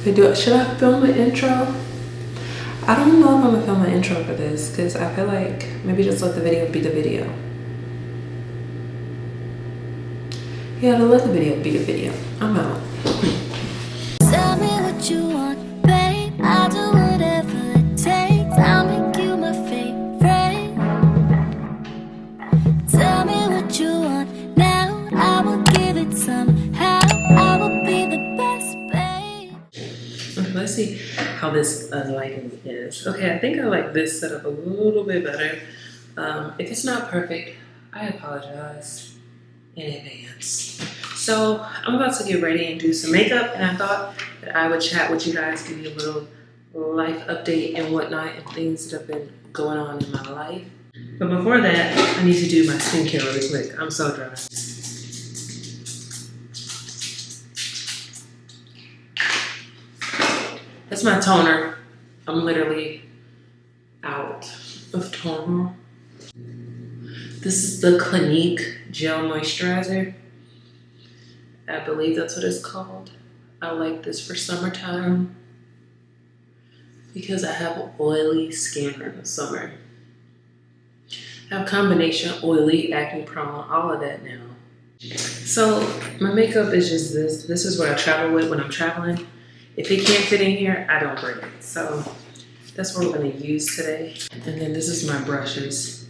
Should I film an intro? I don't know if I'm gonna film an intro for this because I feel like maybe just let the video be the video. Yeah, let the video be the video. I'm out. Tell me what you want, babe. I'll do whatever it takes. I'll make you my favorite. Tell me what you want now. I will give it somehow. I will be the best, babe. Okay, let's see how this lighting is. Okay, I think I like this setup a little bit better. If it's not perfect, I apologize in advance. So I'm about to get ready and do some makeup, and I thought that I would chat with you guys, give you a little life update and whatnot, and things that have been going on in my life. But before that, I need to do my skincare really quick. I'm so dry. That's my toner. I'm literally out of toner. This is the Clinique Gel Moisturizer. I believe that's what it's called. I like this for summertime because I have oily skin in the summer. I have combination oily, acne prone, all of that now. So my makeup is just this. This is what I travel with when I'm traveling. If it can't fit in here, I don't bring it. So that's what we're gonna use today. And then this is my brushes.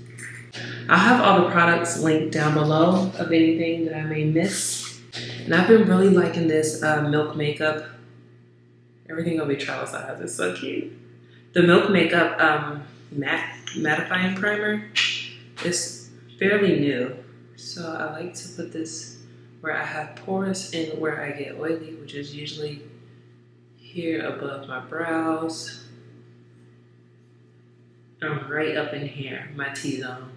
I'll have all the products linked down below of anything that I may miss. And I've been really liking this Milk Makeup. Everything gonna be travel size. It's so cute. The Milk Makeup mattifying primer is fairly new. So I like to put this where I have pores and where I get oily, which is usually here above my brows. Right up in here, my T-zone.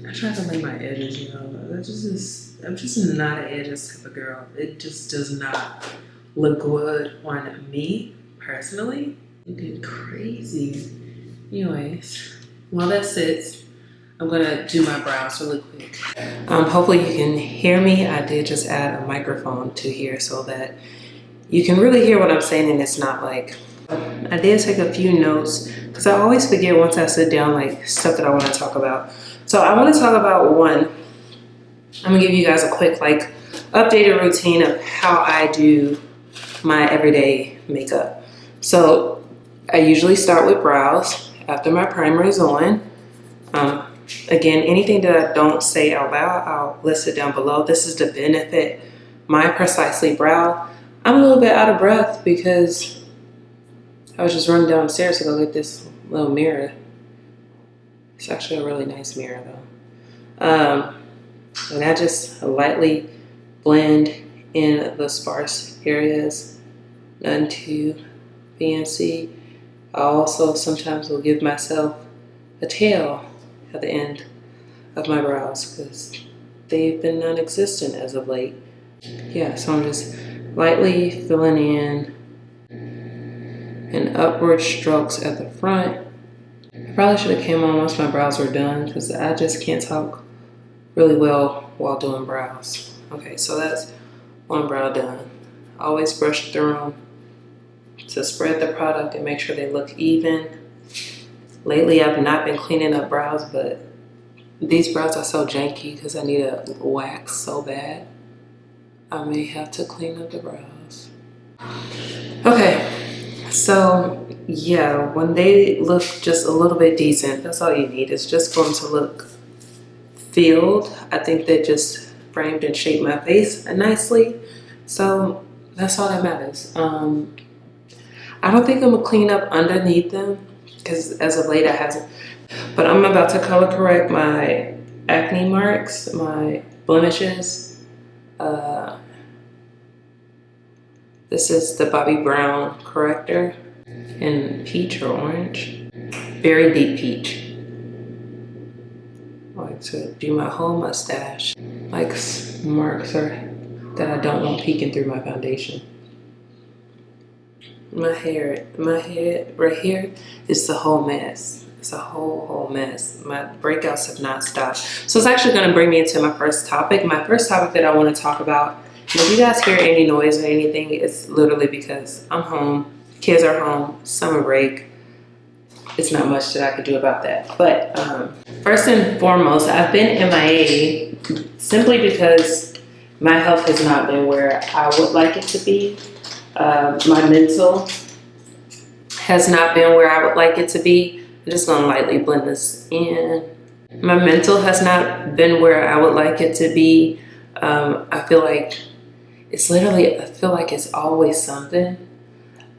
I try to lay my edges, you know. I'm just not an edges type of girl. It just does not look good on me, personally. Looking crazy. Anyways, while that sits, I'm gonna do my brows really quick. Hopefully you can hear me. I did just add a microphone to here so that you can really hear what I'm saying and it's not like, I did take a few notes because I always forget once I sit down, like stuff that I want to talk about. So I want to talk about one. I'm gonna give you guys a quick like updated routine of how I do my everyday makeup. So I usually start with brows after my primer is on. Again, anything that I don't say out loud, I'll list it down below. This is to benefit my precisely brow. I'm a little bit out of breath because I was just running downstairs to go get this little mirror. It's actually a really nice mirror though. And I just lightly blend in the sparse areas, none too fancy. I also sometimes will give myself a tail at the end of my brows because they've been non-existent as of late. Yeah, so I'm just lightly filling in and upward strokes at the front. I probably should have came on once my brows were done because I just can't talk really well while doing brows. Okay, so that's one brow done. I always brush through them to spread the product and make sure they look even. Lately, I've not been cleaning up brows, but these brows are so janky because I need a wax so bad. I may have to clean up the brows. Okay, so yeah, when they look just a little bit decent, that's all you need. It's just for them to look filled. I think they just framed and shaped my face nicely. So that's all that matters. I don't think I'm gonna clean up underneath them because as of late I haven't. But I'm about to color correct my acne marks, my blemishes. This is the Bobbi Brown corrector in peach or orange. Very deep peach. I like to do my whole mustache. Like marks that I don't want peeking through my foundation. My hair right here is the whole mess. It's a whole mess. My breakouts have not stopped. So it's actually gonna bring me into my first topic. My first topic that I wanna talk about If you guys hear any noise or anything, it's literally because I'm home, kids are home, summer break. It's not much that I could do about that. But first and foremost, I've been MIA simply because my health has not been where I would like it to be. My mental has not been where I would like it to be. I'm just gonna lightly blend this in. My mental has not been where I would like it to be. I feel like it's always something.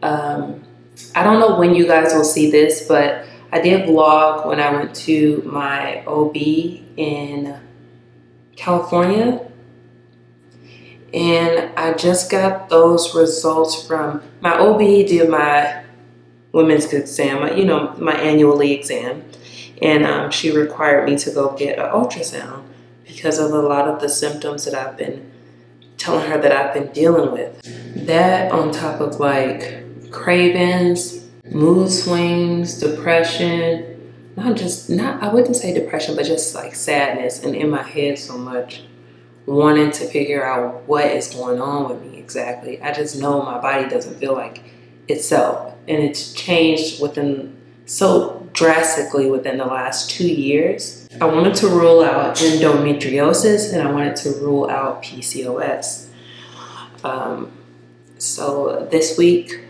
I don't know when you guys will see this, but I did vlog when I went to my OB in California. And I just got those results from my OB. Did my women's exam, my annually exam. And she required me to go get an ultrasound because of a lot of the symptoms that I've been telling her that I've been dealing with. That on top of like cravings, mood swings, depression, I wouldn't say depression, but just like sadness and in my head so much, wanting to figure out what is going on with me exactly. I just know my body doesn't feel like itself, and it's changed so drastically within the last 2 years. I wanted to rule out endometriosis and I wanted to rule out PCOS. So this week,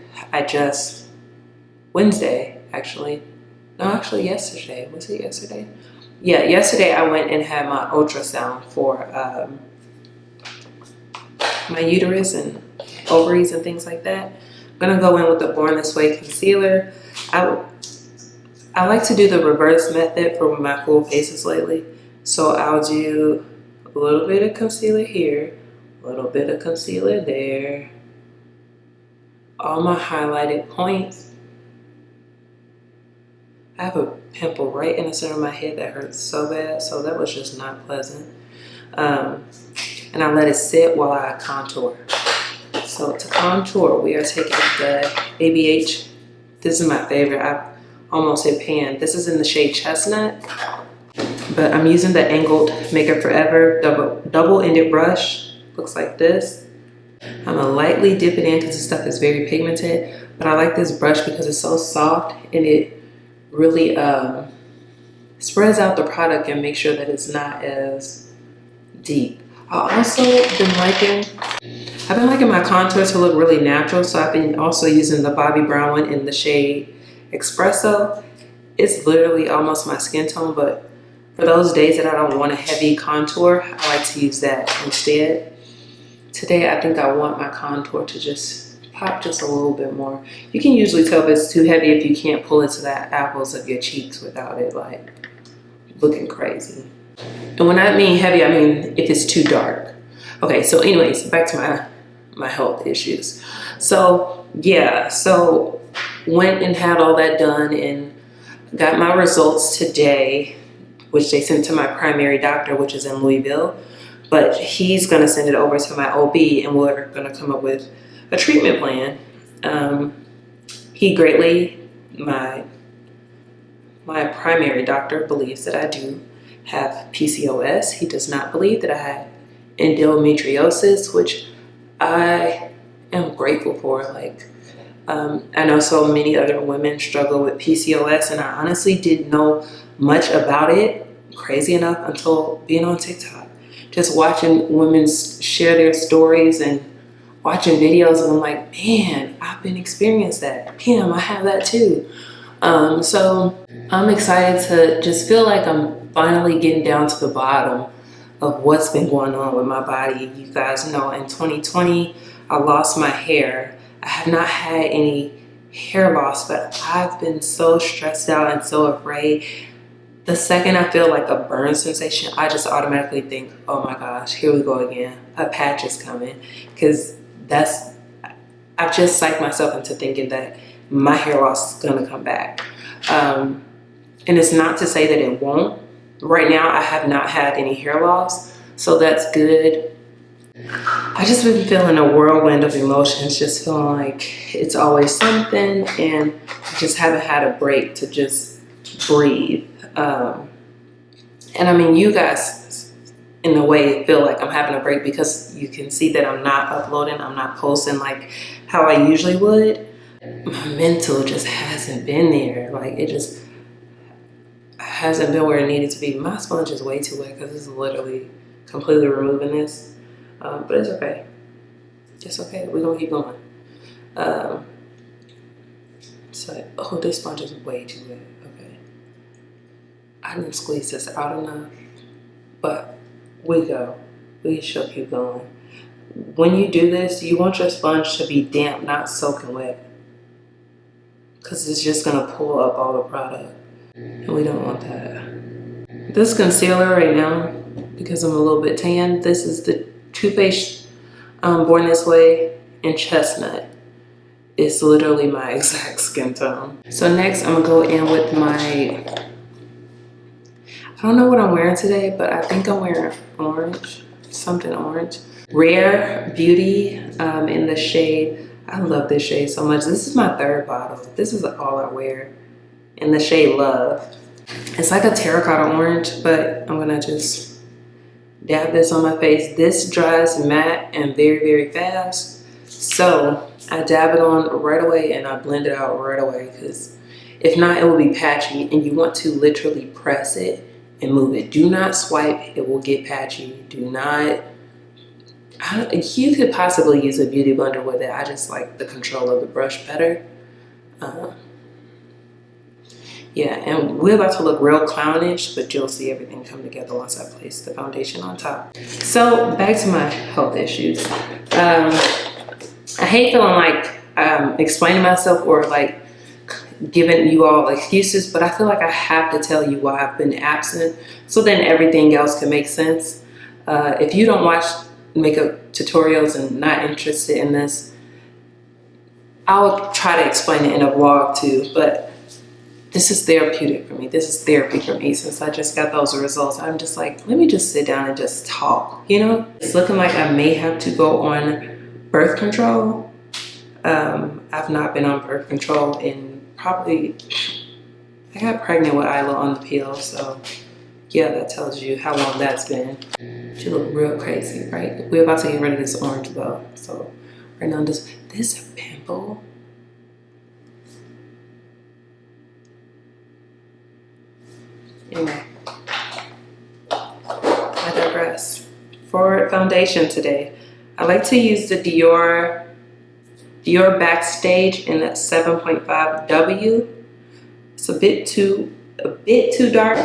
Wednesday, yesterday. Was it yesterday? Yeah, yesterday I went and had my ultrasound for my uterus and ovaries and things like that. I'm gonna go in with the Born This Way concealer. I like to do the reverse method for my full faces lately. So I'll do a little bit of concealer here, a little bit of concealer there, all my highlighted points. I have a pimple right in the center of my head that hurts so bad, so that was just not pleasant. And I let it sit while I contour. So to contour, we are taking the ABH. This is my favorite. I almost hit pan. This is in the shade Chestnut, but I'm using the angled Makeup Forever double-ended brush. Looks like this. I'm gonna lightly dip it in because the stuff is very pigmented, but I like this brush because it's so soft and it really spreads out the product and makes sure that it's not as deep. I've been liking my contour to look really natural, so I've been also using the Bobbi Brown one in the shade Espresso. It's literally almost my skin tone, but for those days that I don't want a heavy contour, I like to use that instead. Today, I think I want my contour to just pop just a little bit more. You can usually tell if it's too heavy if you can't pull it to the apples of your cheeks without it like looking crazy. And when I mean heavy, I mean if it's too dark. Okay, so anyways, back to my health issues. So yeah, went and had all that done and got my results today, which they sent to my primary doctor, which is in Louisville. But he's gonna send it over to my OB and we're gonna come up with a treatment plan. My primary doctor believes that I do have PCOS. He does not believe that I had endometriosis, which I am grateful for. I know so many other women struggle with PCOS, and I honestly didn't know much about it, crazy enough, until being on TikTok. Just watching women share their stories and watching videos, and I'm like, man, I've been experiencing that. Damn, I have that too. So I'm excited to just feel like I'm finally getting down to the bottom of what's been going on with my body. You guys know in 2020, I lost my hair. I have not had any hair loss, but I've been so stressed out and so afraid. The second I feel like a burn sensation, I just automatically think, oh my gosh, here we go again. A patch is coming. Because I've just psyched myself into thinking that my hair loss is gonna come back. And it's not to say that it won't. Right now, I have not had any hair loss, so that's good. I just been feeling a whirlwind of emotions, just feeling like it's always something, and I just haven't had a break to just breathe. And I mean, you guys in a way feel like I'm having a break because you can see that I'm not uploading, I'm not posting like how I usually would. My mental just hasn't been there. Like it just hasn't been where it needed to be. My sponge is way too wet because it's literally completely removing this. But it's okay. It's okay. We're gonna keep going. So, oh, this sponge is way too wet. Okay. I didn't squeeze this out enough, but we shall keep going. When you do this, you want your sponge to be damp, not soaking wet, because it's just gonna pull up all the product, and we don't want that. This concealer right now, because I'm a little bit tan, this is the Too Faced Born This Way in Chestnut. It's literally my exact skin tone. So next I'm gonna go in with my, I don't know what I'm wearing today, but I think I'm wearing orange, something orange. Rare Beauty in the shade, I love this shade so much. This is my third bottle. This is all I wear in the shade Love. It's like a terracotta orange, but I'm gonna just dab this on my face. This dries matte and very, very fast. So I dab it on right away and I blend it out right away, because if not, it will be patchy, and you want to literally press it and move it. Do not swipe, it will get patchy. Do not, you could possibly use a beauty blender with it. I just like the control of the brush better. Yeah, and we're about to look real clownish, but you'll see everything come together once I place the foundation on top. So back to my health issues. I hate feeling like explaining myself or like giving you all excuses, but I feel like I have to tell you why I've been absent, so then everything else can make sense. If you don't watch makeup tutorials and not interested in this, I'll try to explain it in a vlog too, but this is therapeutic for me. This is therapy for me. Since I just got those results, I'm just like, let me just sit down and just talk, you know? It's looking like I may have to go on birth control. I've not been on birth control in probably, I got pregnant with Isla on the pill, so yeah, that tells you how long that's been. She look real crazy, right? We're about to get rid of this orange though. So right now, this pimple. Anyway, I digress. For foundation today, I like to use the Dior Backstage in that 7.5 W. It's a bit too dark.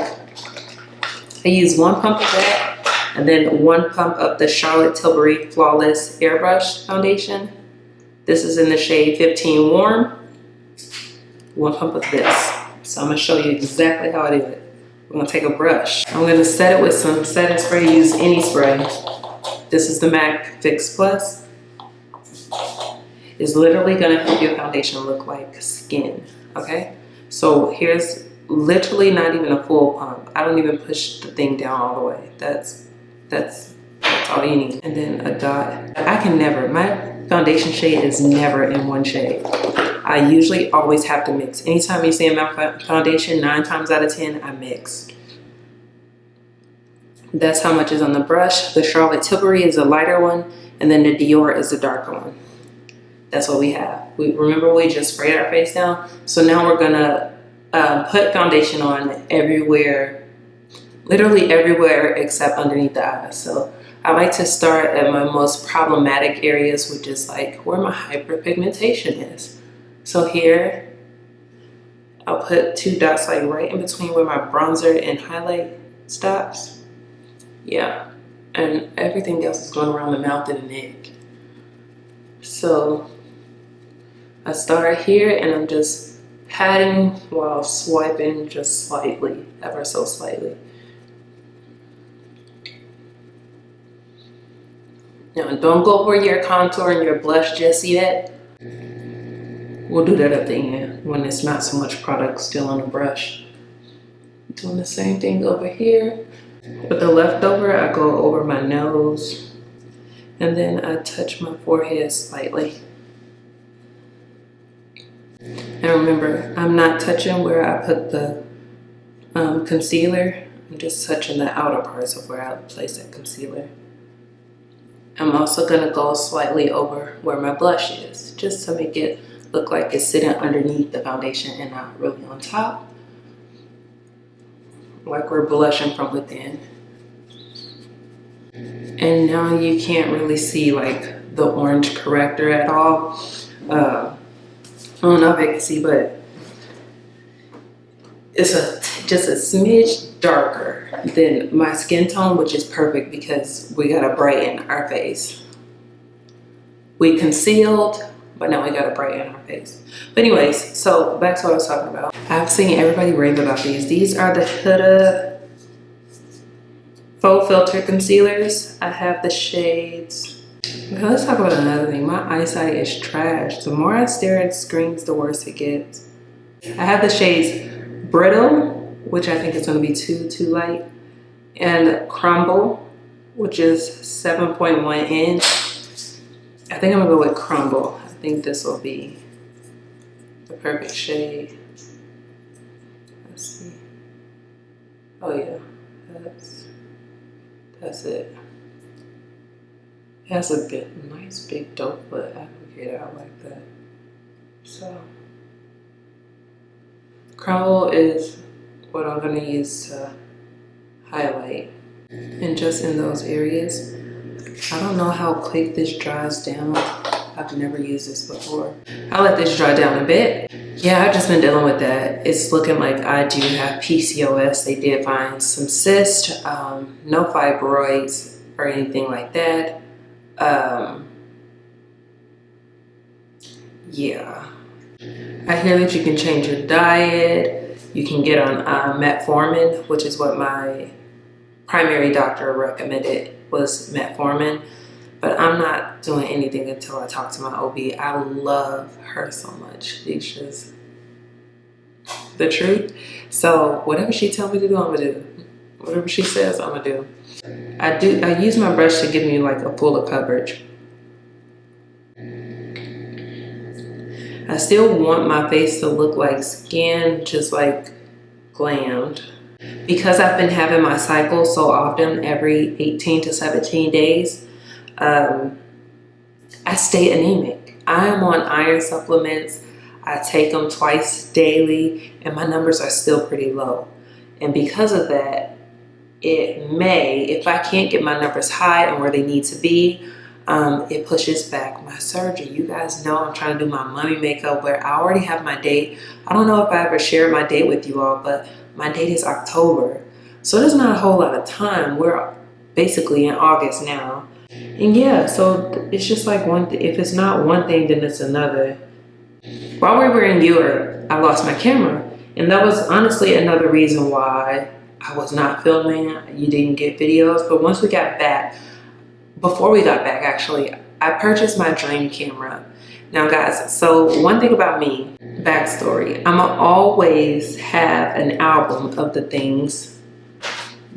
I use 1 pump of that, and then 1 pump of the Charlotte Tilbury Flawless Airbrush foundation. This is in the shade 15 Warm. 1 pump of this. So I'm gonna show you exactly how I do it. I'm gonna take a brush. I'm gonna set it with some setting spray. Use any spray. This is the MAC Fix Plus. It's literally gonna help your foundation look like skin, okay? So here's literally not even a full pump. I don't even push the thing down all the way. That's all you need. And then a dot. I can never, my foundation shade is never in one shade. I usually always have to mix. Anytime you see my foundation, 9 times out of 10, I mix. That's how much is on the brush. The Charlotte Tilbury is a lighter one, and then the Dior is the darker one. That's what we have. Remember we just sprayed our face down? So now we're gonna put foundation on everywhere, literally everywhere except underneath the eyes. So I like to start at my most problematic areas, which is like where my hyperpigmentation is. So here, I'll put 2 dots like right in between where my bronzer and highlight stops. Yeah, and everything else is going around the mouth and the neck. So I start here and I'm just patting while swiping just slightly, ever so slightly. Now don't go over your contour and your blush just yet. We'll do that at the end when there's not so much product still on the brush. Doing the same thing over here. With the leftover, I go over my nose and then I touch my forehead slightly. And remember, I'm not touching where I put the concealer. I'm just touching the outer parts of where I place that concealer. I'm also gonna go slightly over where my blush is, just to make it look like it's sitting underneath the foundation and not really on top. Like we're blushing from within. And now you can't really see like the orange corrector at all. I don't know if I can see, but it's just a smidge darker than my skin tone, which is perfect because we gotta brighten our face. We concealed, but now we gotta brighten our face. But anyways, so back to what I was talking about. I've seen everybody rave about these. These are the Huda Faux Filter Concealers. I have the shades. Well, let's talk about another thing. My eyesight is trash. The more I stare at screens, the worse it gets. I have the shades Brittle, which I think is gonna be too light, and Crumble, which is 7.1 inch. I think I'm gonna go with Crumble. I think this will be the perfect shade. Let's see. Oh yeah, that's it. It has a nice big dope foot applicator. I like that. So Crumble is what I'm gonna use to highlight, and just in those areas. I don't know how quick this dries down. I've never used this before. I'll let this dry down a bit. Yeah, I've just been dealing with that. It's looking like I do have PCOS. They did find some cysts, no fibroids or anything like that. Yeah. I hear that you can change your diet. You can get on metformin, which is what my primary doctor recommended, was metformin. But I'm not doing anything until I talk to my OB. I love her so much. She's just the truth. So whatever she tells me to do, I'm gonna do. Whatever she says, I'm gonna do. I use my brush to give me like a fuller coverage. I still want my face to look like skin, just like glammed. Because I've been having my cycle so often, every 18 to 17 days, I stay anemic. I am on iron supplements. I take them twice daily, and my numbers are still pretty low. And because of that, it may, if I can't get my numbers high and where they need to be, it pushes back my surgery. You guys know I'm trying to do my mummy makeup where I already have my date. I don't know if I ever shared my date with you all, but my date is October. So there's not a whole lot of time. We're basically in August now. And yeah, so it's just like if it's not one thing, then it's another. While we were in Europe, I lost my camera. And that was honestly another reason why I was not filming. You didn't get videos. But once we got back, before we got back actually, I purchased my dream camera. Now guys, so one thing about me, backstory, I'ma always have an album of the things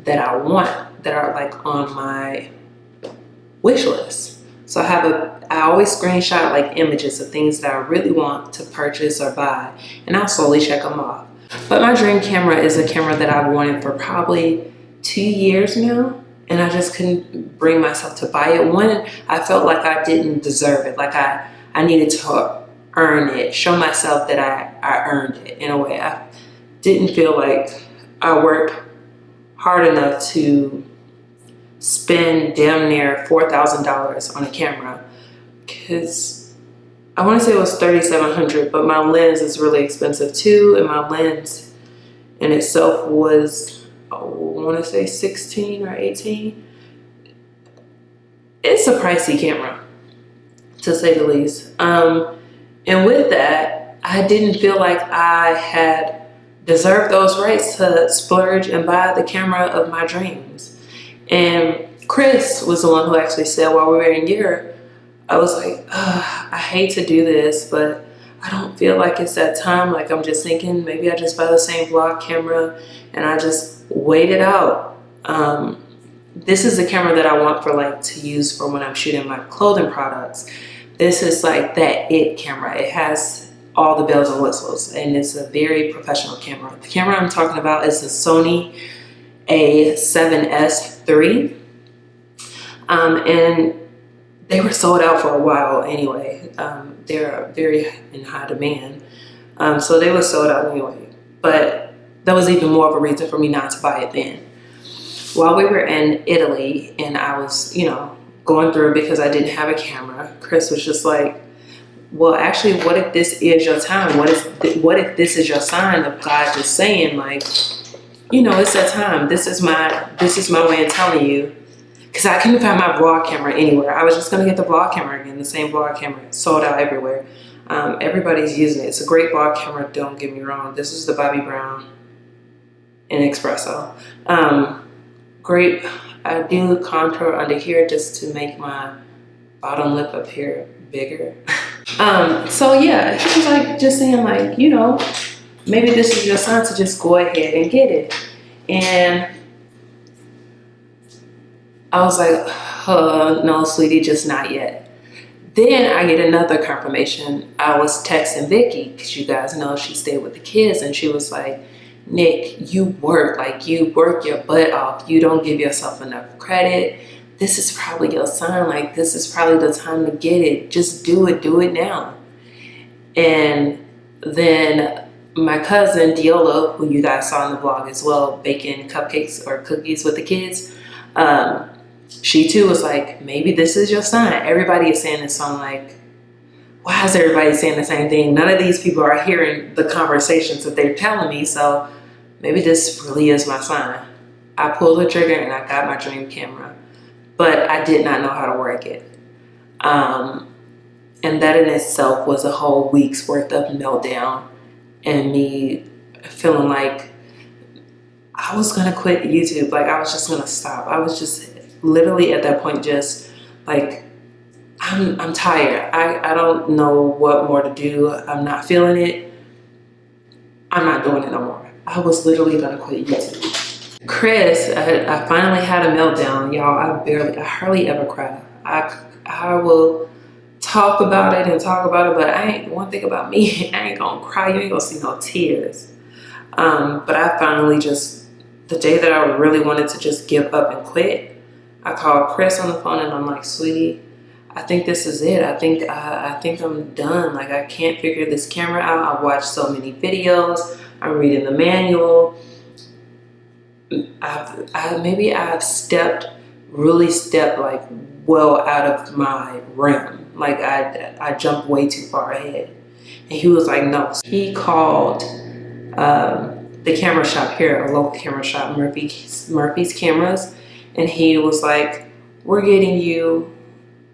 that I want that are like on my wish list. So I always screenshot like images of things that I really want to purchase or buy, and I'll slowly check them off. But my dream camera is a camera that I've wanted for probably 2 years now. And I just couldn't bring myself to buy it. One, I felt like I didn't deserve it. Like I needed to earn it, show myself that I earned it in a way. I didn't feel like I worked hard enough to spend damn near $4,000 on a camera. Because I want to say it was $3,700, but my lens is really expensive too. And my lens in itself was, I want to say 16 or 18. It's a pricey camera, to say the least. And with that, I didn't feel like I had deserved those rights to splurge and buy the camera of my dreams. And Chris was the one who actually said while we were in Europe, I was like, I hate to do this, but I don't feel like it's that time. Like I'm just thinking maybe I just buy the same vlog camera and I just wait it out. This is the camera that I want for like to use for when I'm shooting my clothing products. This is like that it camera. It has all the bells and whistles and it's a very professional camera. The camera I'm talking about is the Sony a 7S3. And they were sold out for a while anyway. They're very in high demand. So they were sold out anyway. But that was even more of a reason for me not to buy it then. While we were in Italy and I was, going through because I didn't have a camera, Chris was just like, well, actually, what if this is your time? What if this is your sign of God just saying, like, it's that time. This is my way of telling you. Because I couldn't find my vlog camera anywhere. I was just going to get the vlog camera again, the same vlog camera. It's sold out everywhere. Everybody's using it. It's a great vlog camera, don't get me wrong. This is the Bobbi Brown in Espresso. Great. I do contour under here just to make my bottom lip up here bigger. So yeah, he was like just saying like, maybe this is your sign to just go ahead and get it. And I was like, no, sweetie, just not yet. Then I get another confirmation. I was texting Vicky, because you guys know she stayed with the kids, and she was like, Nick, you work your butt off. You don't give yourself enough credit. This is probably your sign. Like, this is probably the time to get it. Just do it now. And then my cousin, Diola, who you guys saw in the vlog as well, baking cupcakes or cookies with the kids, she too was like, maybe this is your sign. Everybody is saying this, so I'm like, why is everybody saying the same thing? None of these people are hearing the conversations that they're telling me, so maybe this really is my sign. I pulled the trigger and I got my dream camera, but I did not know how to work it. And that in itself was a whole week's worth of meltdown and me feeling like I was gonna quit YouTube. Like, I was just gonna stop. I was just literally at that point just like, I'm tired. I don't know what more to do. I'm not feeling it. I'm not doing it no more. I was literally gonna quit YouTube. Chris, I finally had a meltdown, y'all. I hardly ever cry. I will talk about it, but one thing about me, I ain't gonna cry. You ain't gonna see no tears. But I finally just, the day that I really wanted to just give up and quit, I called Chris on the phone and I'm like, sweetie, I think this is it. I think I'm done. Like, I can't figure this camera out. I've watched so many videos. I'm reading the manual. I've really stepped like well out of my realm. Like, I jumped way too far ahead. And he was like, no. He called the camera shop here, a local camera shop, Murphy's Cameras. And he was like, we're getting you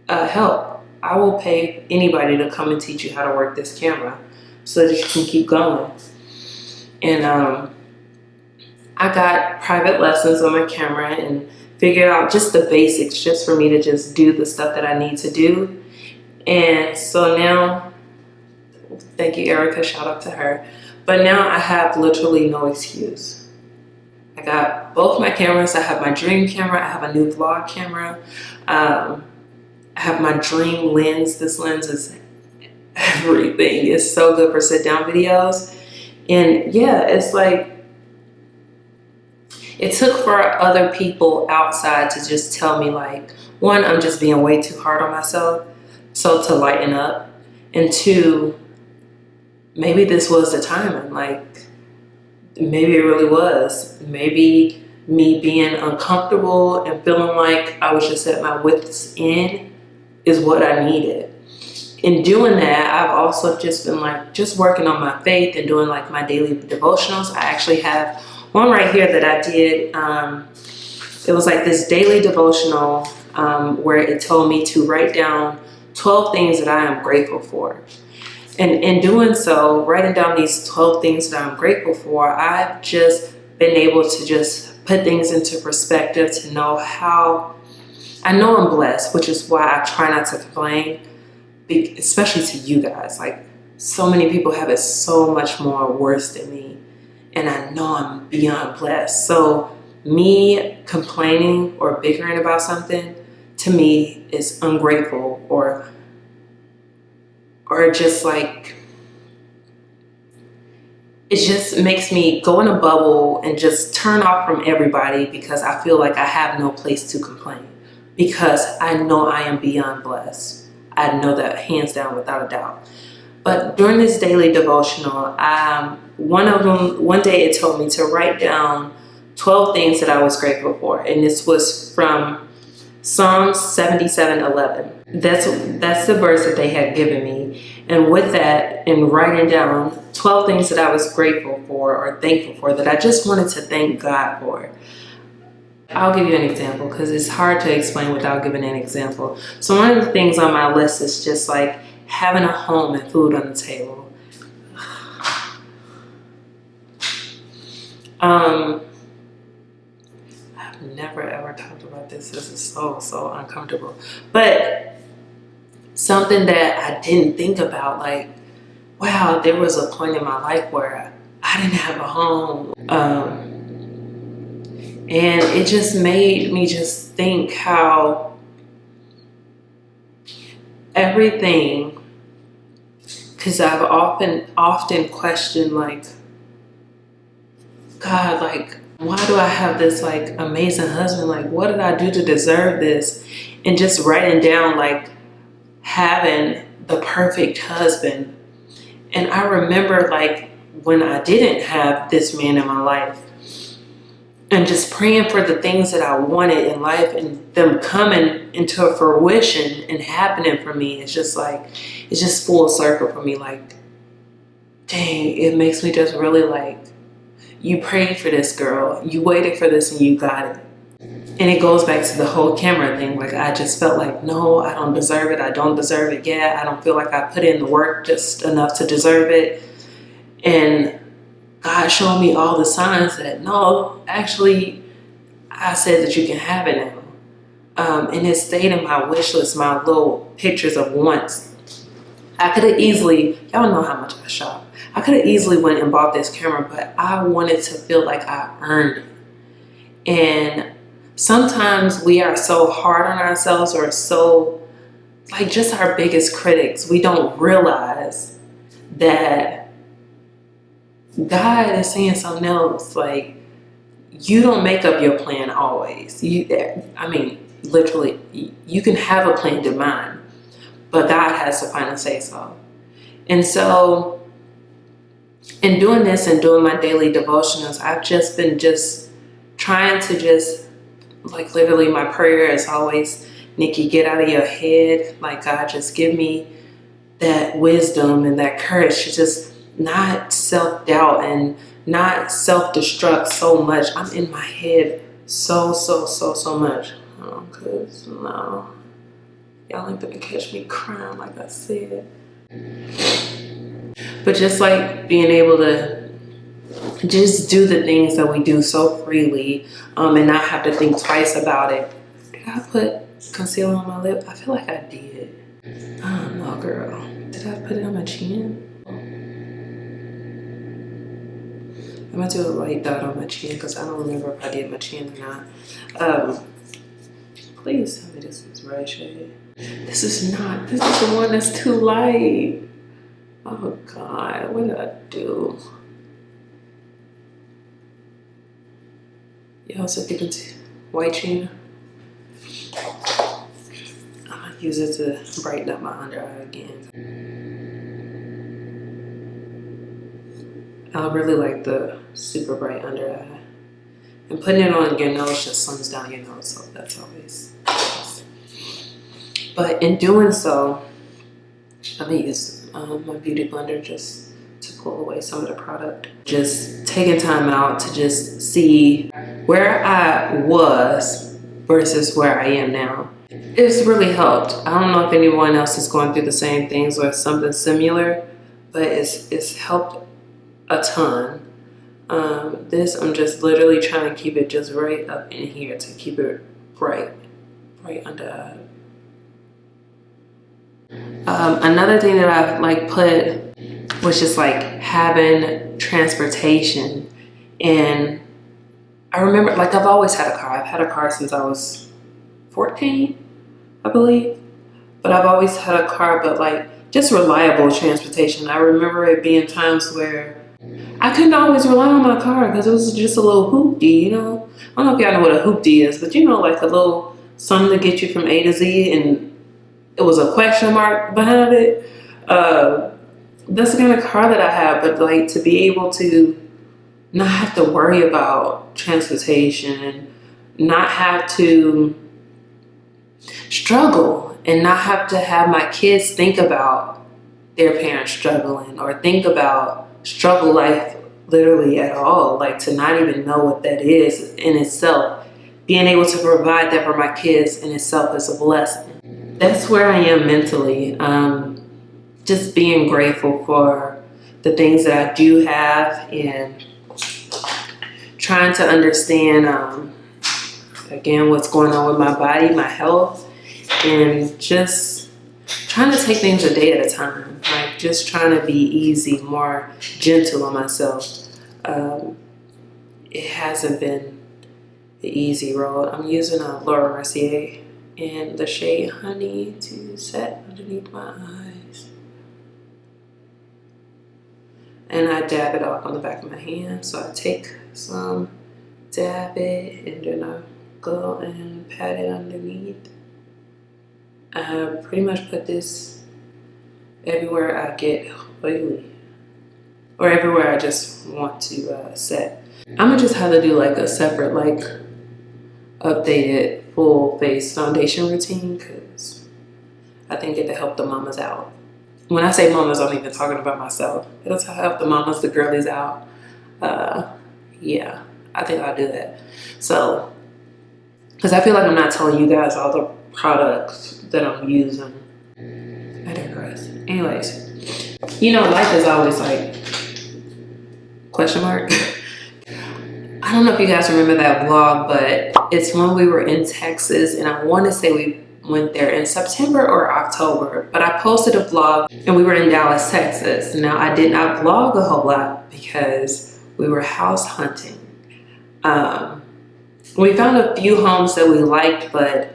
help. I will pay anybody to come and teach you how to work this camera so that you can keep going. And I got private lessons on my camera and figured out just the basics just for me to just do the stuff that I need to do. And so now, thank you, Erica, shout out to her. But now I have literally no excuse. I got both my cameras. I have my dream camera. I have a new vlog camera. I have my dream lens. This lens is everything. It's so good for sit down videos. And yeah, it's like, it took for other people outside to just tell me like, one, I'm just being way too hard on myself. So to lighten up. And two, maybe this was the timing. Like, maybe it really was. Maybe me being uncomfortable and feeling like I was just at my wit's end is what I needed. In doing that, I've also just been like, just working on my faith and doing like my daily devotionals. I actually have one right here that I did. It was like this daily devotional where it told me to write down 12 things that I am grateful for. And in doing so, writing down these 12 things that I'm grateful for, I've just been able to just put things into perspective to know how, I know I'm blessed, which is why I try not to complain, especially to you guys. Like, so many people have it so much more worse than me, and I know I'm beyond blessed. So me complaining or bickering about something, to me, is ungrateful or just like, it just makes me go in a bubble and just turn off from everybody, because I feel like I have no place to complain, because I know I am beyond blessed. I know that hands down, without a doubt. But during this daily devotional, one day it told me to write down 12 things that I was grateful for. And this was from Psalms 77:11. That's the verse that they had given me. And with that, in writing down 12 things that I was grateful for or thankful for, that I just wanted to thank God for. I'll give you an example, because it's hard to explain without giving an example. So one of the things on my list is just like having a home and food on the table. I've never ever talked about this. This is so uncomfortable. But something that I didn't think about, like, wow, there was a point in my life where I didn't have a home. And it just made me just think how everything, because I've often questioned, like, God, like, why do I have this like amazing husband? Like, what did I do to deserve this? And just writing down like having the perfect husband. And I remember like when I didn't have this man in my life, and just praying for the things that I wanted in life and them coming into fruition and happening for me. It's just full circle for me. Like, dang, it makes me just really like, you prayed for this, girl. You waited for this and you got it. And it goes back to the whole camera thing. Like, I just felt like, no, I don't deserve it. I don't deserve it yet. I don't feel like I put in the work just enough to deserve it. And God showed me all the signs that, no, actually, I said that you can have it now. And it stayed in my wish list, my little pictures of wants. I could have easily, y'all know how much I shop. I could have easily went and bought this camera, but I wanted to feel like I earned it. And sometimes we are so hard on ourselves, or so like just our biggest critics. We don't realize that God is saying something else. Like, you don't make up your plan always. Literally, you can have a plan to mine, but God has the final say so. And so, in doing this and doing my daily devotionals, I've just been trying to like, literally my prayer is always, Nikki, get out of your head. Like, God, just give me that wisdom and that courage to just not self-doubt and not self-destruct so much. I'm in my head so much. Cause no, y'all ain't gonna catch me crying like I said. But just like being able to just do the things that we do so freely, and not have to think twice about it. Did I put concealer on my lip? I feel like I did. I don't know, girl. Did I put it on my chin? I'm gonna do a light dot on my chin because I don't remember if I did my chin or not. Please tell me this is right shade. This is not. This is the one that's too light. Oh God, what did I do? Y'all also thinking white chin. I'm gonna use it to brighten up my under eye again. I really like the super bright under eye. And putting it on your nose just slims down your nose, so that's always nice. But in doing so, I use my beauty blender just to pull away some of the product. Just taking time out to just see where I was versus where I am now. It's really helped. I don't know if anyone else is going through the same things or something similar, but it's helped a ton. I'm just literally trying to keep it just right up in here to keep it bright under. Another thing that I've like put was just like having transportation. And I remember, like, I've always had a car. I've had a car since I was 14, I believe. But I've always had a car, but like just reliable transportation. I remember it being times where I couldn't always rely on my car because it was just a little hoopty, you know. I don't know if y'all know what a hoopty is, but you know, like a little something to get you from A to Z, and it was a question mark behind it. That's the kind of car that I have, but like to be able to not have to worry about transportation, not have to struggle, and not have to have my kids think about their parents struggling or think about struggle life literally at all, like to not even know what that is in itself. Being able to provide that for my kids in itself is a blessing. That's where I am mentally. Just being grateful for the things that I do have and trying to understand, again, what's going on with my body, my health, and just trying to take things a day at a time. Like just trying to be easy, more gentle on myself. It hasn't been the easy road. I'm using a Laura Mercier in the shade Honey to set underneath my eyes. And I dab it off on the back of my hand. So I take some, dab it, and then I go and pat it underneath. I pretty much put this everywhere I get oily or everywhere I just want to set. I'm gonna just have to do like a separate, like updated full face foundation routine because I think it'll help the mamas out. When I say mamas, I'm even talking about myself. It'll help the mamas, the girlies out. Yeah, I think I'll do that. So, because I feel like I'm not telling you guys all the products that I'm using. I digress. Anyways, you know, life is always like, question mark. I don't know if you guys remember that vlog, but it's when we were in Texas, and I want to say we went there in September or October, but I posted a vlog and we were in Dallas, Texas. Now I did not vlog a whole lot because we were house hunting. We found a few homes that we liked, but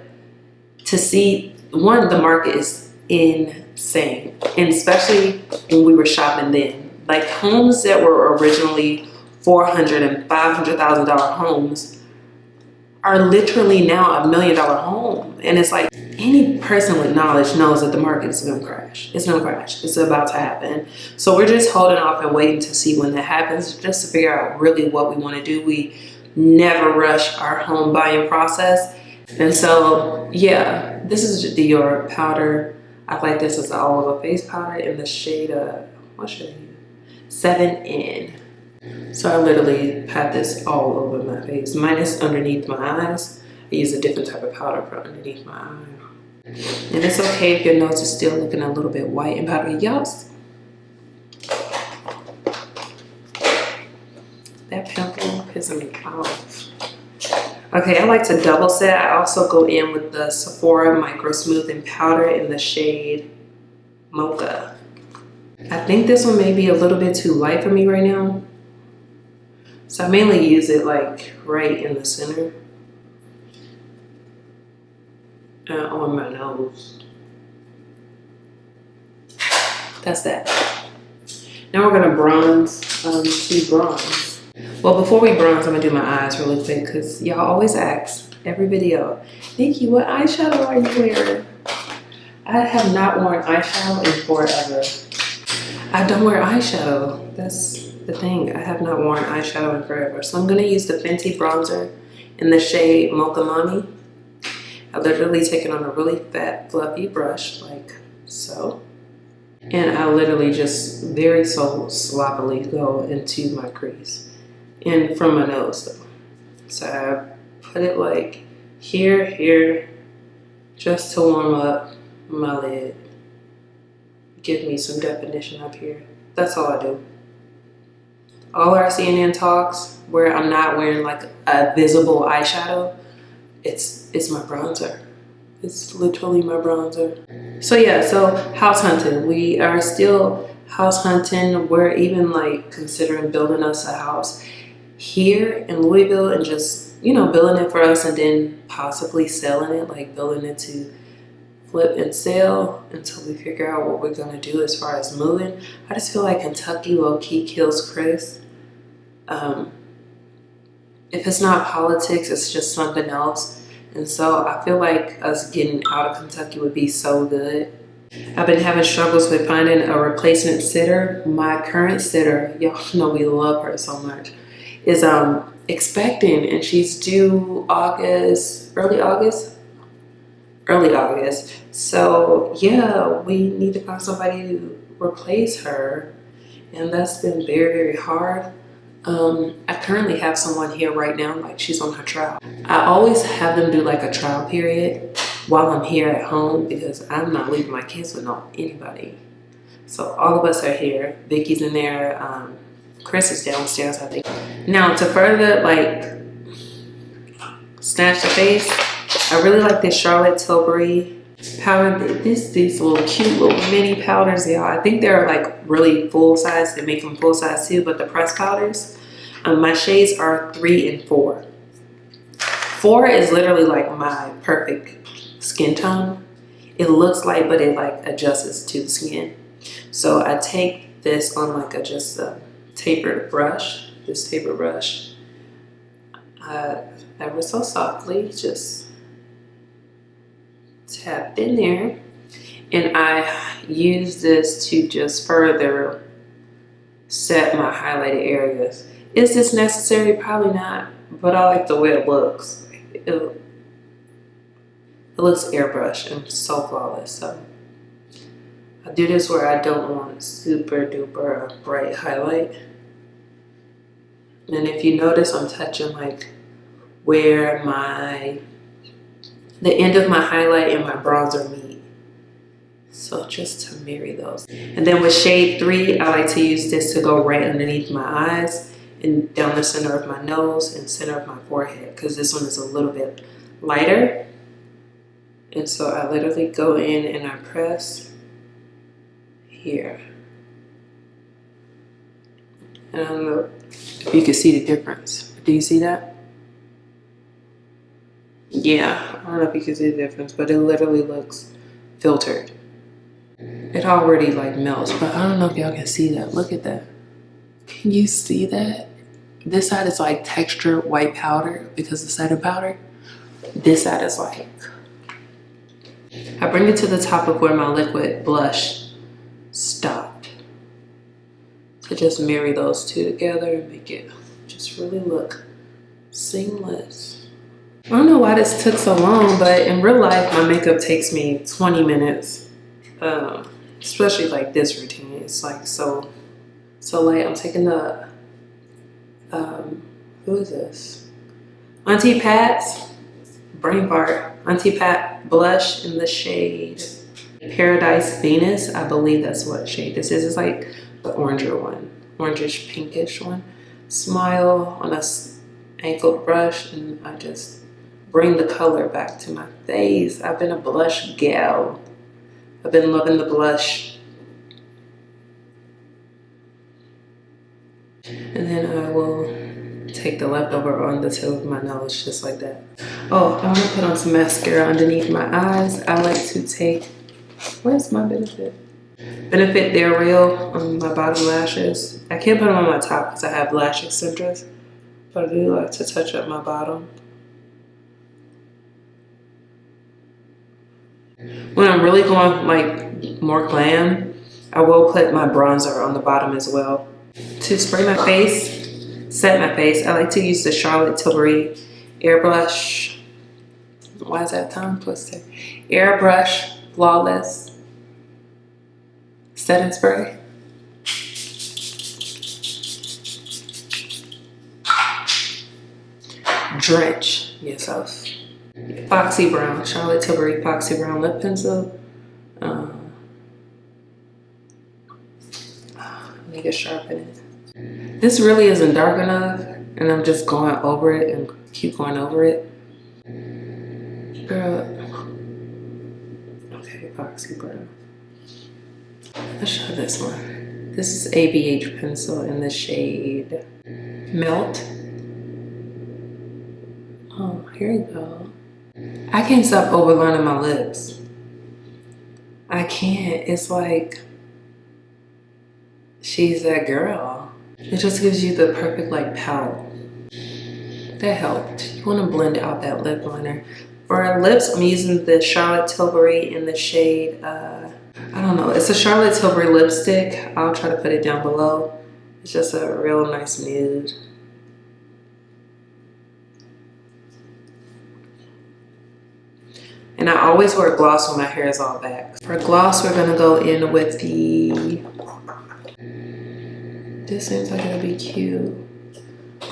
to see, one, the market is insane, and especially when we were shopping then. Like homes that were originally $400,000 and $500,000 homes are literally now $1 million home. And it's like, any person with knowledge knows that the market is gonna crash. It's gonna crash, it's about to happen. So we're just holding off and waiting to see when that happens, just to figure out really what we wanna do. We never rush our home buying process. And so, yeah, this is the Dior powder. I like this as an all over face powder in the shade of, what shade are you? 7N. So I literally pat this all over my face, minus underneath my eyes. I use a different type of powder for underneath my eye. And it's okay if your nose is still looking a little bit white and powdery. Yes. That pimple pissing me off. Okay, I like to double set. I also go in with the Sephora Micro Smoothing Powder in the shade Mocha. I think this one may be a little bit too light for me right now. So I mainly use it like right in the center. On my nose. That's that. Now we're gonna bronze, to bronze. Well, before we bronze, I'm gonna do my eyes really quick because y'all always ask every video, Nikki, what eyeshadow are you wearing? I have not worn eyeshadow in forever. I don't wear eyeshadow. That's the thing. I have not worn eyeshadow in forever. So I'm gonna use the Fenty bronzer in the shade Mocha Mommy. I literally take it on a really fat, fluffy brush, like so. And I literally just very sloppily go into my crease. And from my nose though. So I put it like here, just to warm up my lid. Give me some definition up here. That's all I do. All our CNN talks where I'm not wearing like a visible eyeshadow, it's my bronzer. It's literally my bronzer. So yeah, so house hunting. We are still house hunting. We're even like considering building us a house here in Louisville and just, you know, building it for us and then possibly selling it, like building it to flip and sell until we figure out what we're gonna do as far as moving. I just feel like Kentucky low-key kills Chris. If it's not politics, it's just something else. And so I feel like us getting out of Kentucky would be so good. I've been having struggles with finding a replacement sitter. My current sitter, y'all know we love her so much, is expecting, and she's due early August. So yeah, we need to find somebody to replace her, and that's been very, very hard. I currently have someone here right now, like she's on her trial. I always have them do like a trial period while I'm here at home because I'm not leaving my kids with anybody. So all of us are here. Vicky's in there. Chris is downstairs, I think. Now to further like snatch the face, I really like this Charlotte Tilbury powder. These little cute little mini powders, y'all. I think they're like really full size. They make them full size too, but the press powders, my shades are 3 and 4. 4 is literally like my perfect skin tone. It looks light, but it like adjusts to the skin. So I take this on like just a tapered brush. This tapered brush, ever so softly, just tap in there, and I use this to just further set my highlighted areas. Is this necessary? Probably not, but I like the way it looks. It looks airbrushed and so flawless. So I do this where I don't want super duper bright highlight. And if you notice, I'm touching like where the end of my highlight and my bronzer meet. So just to marry those. And then with shade 3, I like to use this to go right underneath my eyes and down the center of my nose and center of my forehead, because this one is a little bit lighter. And so I literally go in and I press here. And I don't know if you can see the difference. Do you see that? Yeah, I don't know if you can see the difference, but it literally looks filtered. It already like melts, but I don't know if y'all can see that. Look at that. Can you see that? This side is like textured white powder because of setting powder. This side is like, I bring it to the top of where my liquid blush stopped to just marry those two together and make it just really look seamless. I don't know why this took so long, but in real life, my makeup takes me 20 minutes, especially like this routine. It's like so light. I'm taking the, who is this? Auntie Pat's, brain fart, Auntie Pat blush in the shade Paradise Venus. I believe that's what shade this is. It's like the oranger one, orangish pinkish one. Smile on a angled brush, and I just bring the color back to my face. I've been a blush gal. I've been loving the blush. And then I will take the leftover on the tip of my nose, just like that. Oh, I'm gonna put on some mascara underneath my eyes. I like to take, where's my Benefit? Benefit They're Real on my bottom lashes. I can't put them on my top because I have lash extenders, but I do like to touch up my bottom. When I'm really going like more glam, I will put my bronzer on the bottom as well. To spray my face, set my face, I like to use the Charlotte Tilbury Airbrush. Why is that tongue twisted? Airbrush Flawless Setting Spray. Drench yourself. Foxy Brown, Charlotte Tilbury Foxy Brown lip pencil. I need to sharpen it. This really isn't dark enough, and I'm just going over it and keep going over it. Girl. Okay, Foxy Brown. Let's show this one. This is ABH pencil in the shade Melt. Oh, here we go. I can't stop overlining my lips. I can't. It's like she's that girl. It just gives you the perfect like pout. That helped. You want to blend out that lip liner. For our lips, I'm using the Charlotte Tilbury in the shade, I don't know. It's a Charlotte Tilbury lipstick. I'll try to put it down below. It's just a real nice nude. And I always wear gloss when my hair is all back. For gloss, we're gonna go in with the, this seems like it'll be cute.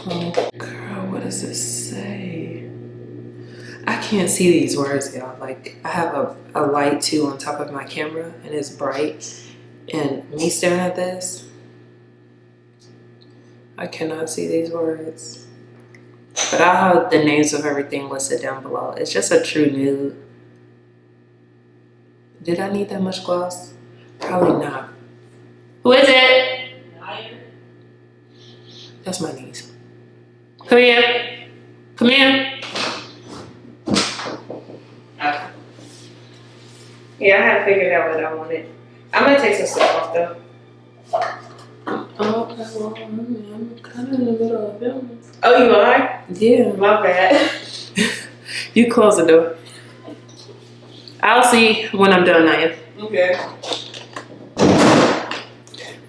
Oh, girl, what does this say? I can't see these words, y'all. Like, I have a light too on top of my camera and it's bright. And me staring at this, I cannot see these words. But I'll have the names of everything listed down below. It's just a true nude. Did I need that much gloss? Probably not. Who is it? That's my niece. Come here. Come here. Okay. Yeah, I had figured out what I wanted. I'm gonna take some stuff off though. Okay, well, I'm kind of in the middle of filming. Oh, you are? Yeah. My bad. You close the door. I'll see when I'm done, Naya. Okay.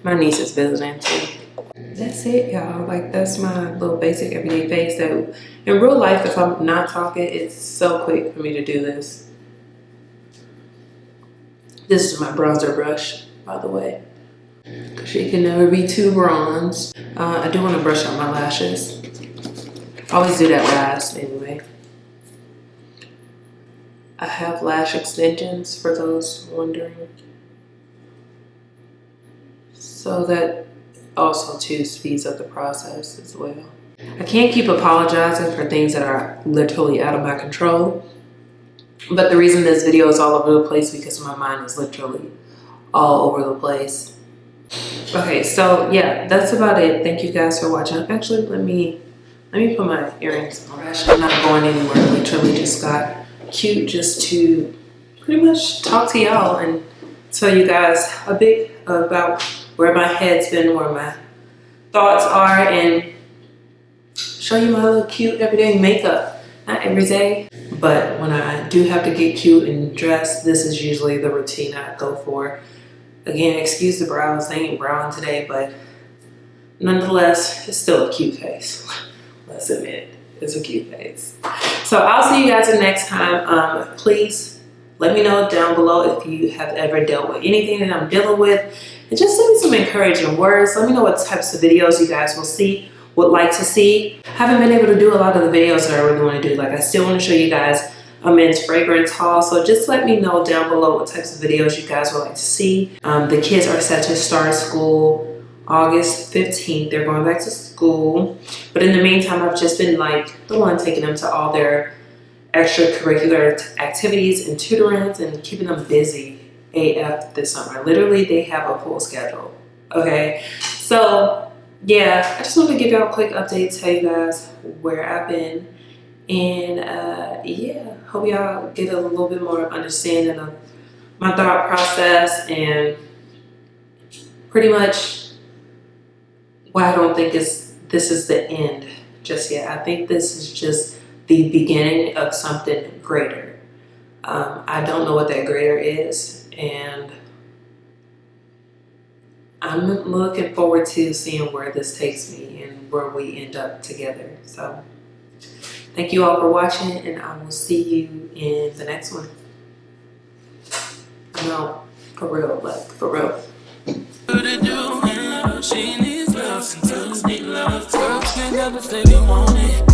My niece is visiting too. That's it, y'all. Like, that's my little basic everyday face that in real life, if I'm not talking, it's so quick for me to do this. This is my bronzer brush, by the way. Because she can never be too bronzed. I do want to brush out my lashes. I always do that last anyway. I have lash extensions for those wondering. So that also too speeds up the process as well. I can't keep apologizing for things that are literally out of my control. But the reason this video is all over the place because my mind is literally all over the place. Okay, so yeah, that's about it. Thank you guys for watching. Actually, let me put my earrings on. I'm not going anywhere. I literally just got cute just to pretty much talk to y'all and tell you guys a bit about where my head's been, where my thoughts are, and show you my little cute everyday makeup. Not every day, but when I do have to get cute and dressed, this is usually the routine I go for. Again, excuse the brows, they ain't brown today, but nonetheless, it's still a cute face. Let's admit, it's a cute face. So I'll see you guys next time. Please let me know down below if you have ever dealt with anything that I'm dealing with. And just send me some encouraging words. Let me know what types of videos you guys would like to see. I haven't been able to do a lot of the videos that I really want to do. Like, I still want to show you guys a men's fragrance haul. So just let me know down below what types of videos you guys would like to see. The kids are set to start school August 15th. They're going back to school. But in the meantime, I've just been like the one taking them to all their extracurricular activities and tutorings and keeping them busy AF this summer. Literally, they have a full schedule. Okay, so yeah, I just want to give y'all a quick update, tell you guys where I've been, and yeah, hope y'all get a little bit more understanding of my thought process and pretty much why I don't think this is the end just yet. I think this is just the beginning of something greater. I don't know what that greater is, and I'm looking forward to seeing where this takes me and where we end up together. So thank you all for watching, and I will see you in the next one. No, for real, like for real. She needs love, since love, girls can never say they want it.